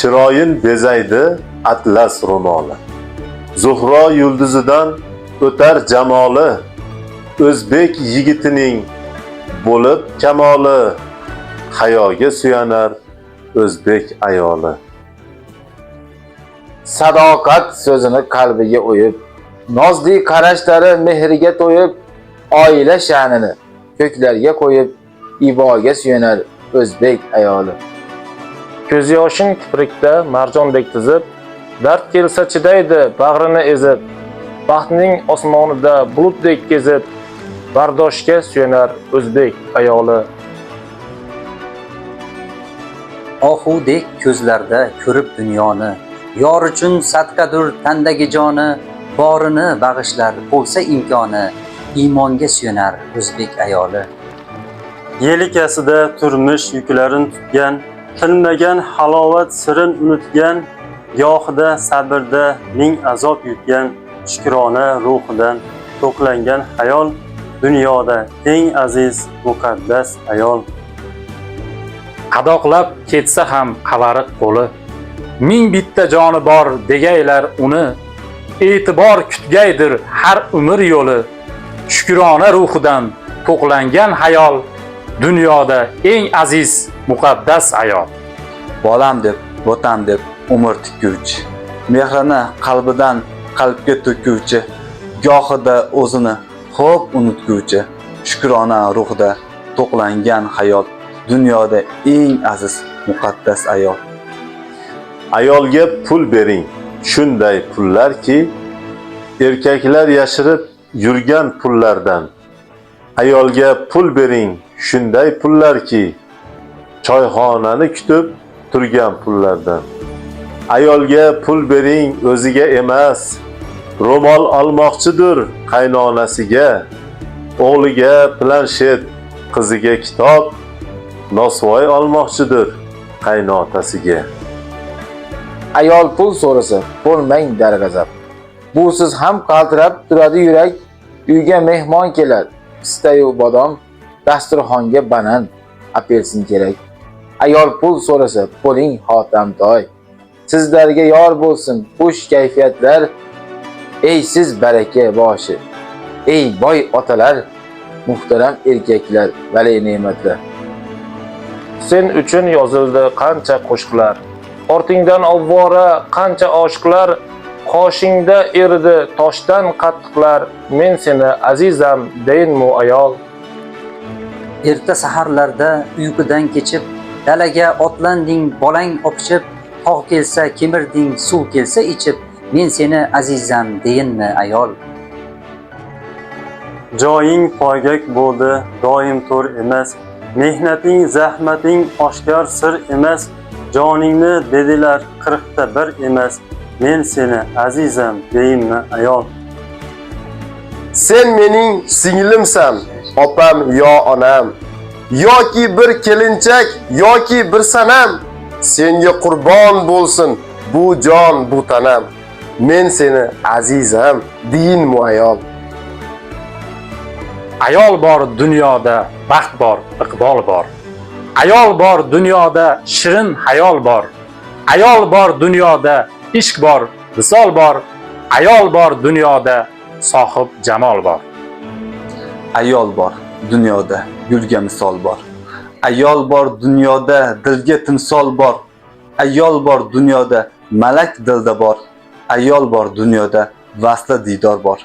chiroyin bezaydi atlas ro'moli. Zuhro yulduzidan o'tar jamoli, o'zbek yigitining bo'lib kamoli, hayoga suyanar o'zbek ayoli. Sadoqat so'zini qalbiga o'yib, nozli qarashlari mehriga to'yib, oila sha'nini ko'klarga qo'yib, iboga suyanar o'zbek ayoli. Ko'z yoshing kiprikda marjondek tizib, dard kelsa chidaydi bag'rini ezib, baxtning osmonida bulutdek kezib, bardoshga suyanar o'zbek ayoli. Ohudek ko'zlarda ko'rib dunyoni, yor uchun sadqadur tandagi joni, borini bag'ishlar bo'lsa imkoni, iymonga suyanar o'zbek ayoli. Yelikasida turmush yuklarin tutgan, tilmagan halovat sirin unutgan, gohida sabrda ming azob yutgan, shukrona ruhidan to'qlangan hayol, dunyoda eng aziz muqaddas ayol. Qadoqlab ketsa ham qavariq qo'li, ming bitta joni bor degaylar uni, e'tibor kutgaydir har umr yo'li, shukrona ruhidan to'qlangan hayol, dunyoda eng aziz muqaddas ayol. Bolam deb, vatan deb umr tikuvchi, mehrini qalbidan qalbga to'kuvchi, gohida o'zini xo'p unutguvchi, shukrona ruhida to'qlangan hayol, dunyoda eng aziz muqaddas ayol. Ayolga pul bering, shunday pullarki, erkaklar yashirib yurgan pullardan. Ayolga pul bering, shunday pullarki, choyxonani kutib turgan pullardan. Ayolga pul bering, o'ziga emas, ro'mol olmoqchidir qaynonasiga, o'g'liga planshet, qiziga kitob, nosvoy olmoqchidir qaynotasiga. Ayol pul so'rasa, bo'lmang darg'azab. Busiz ham qaltirab turadi yurak, uyga mehmon kelar, pistayu bodom, dasturxonga banan, apelsin kerak. Ayol pul so'rasa, bo'ling xotamtoy. Sizlarga yor bo'lsin xush kayfiyatlar, ey siz baraka boshi. Ey boy otalar, muhtaram erkaklar, vali ne'matlar. Sen uchun yozildi qancha qo'shiqlar, ortingdan ovvora qancha oshiqlar, qoshingda eridi toshdan qattiqlar, men seni azizam deyinmu ayol. Erta saharlarda uyqudan kechib, dalaga otlanding bolang opchib, tog' kelsa kemirding, suv kelsa ichib, men seni azizam deyinmi ayol. Joying poygak bo'ldi, doim to'r emas, mehnating, zahmating oshkor sir emas, joningni dedilar 40 bir emas, men seni azizam deyinmi ayol. Sen mening singlimsan, opam yo onam, yoki bir kelinchak, yoki bir sanam, senga qurbon bo'lsin bu jon, bu tanam, men seni azizam deyinmi ayol. Ayol bor dunyoda, baxt bor, iqbol bor. Ayol bor dunyoda, shirin hayol bor. Ayol bor dunyoda, ishq bor, visol bor. Ayol bor dunyoda, sohib jamol bor. Ayol bor dunyoda, gulga misol bor. Ayol bor dunyoda, dilga timsol bor. Ayol bor dunyoda, malak dilda bor. Ayol bor dunyoda, vasla diydor bor.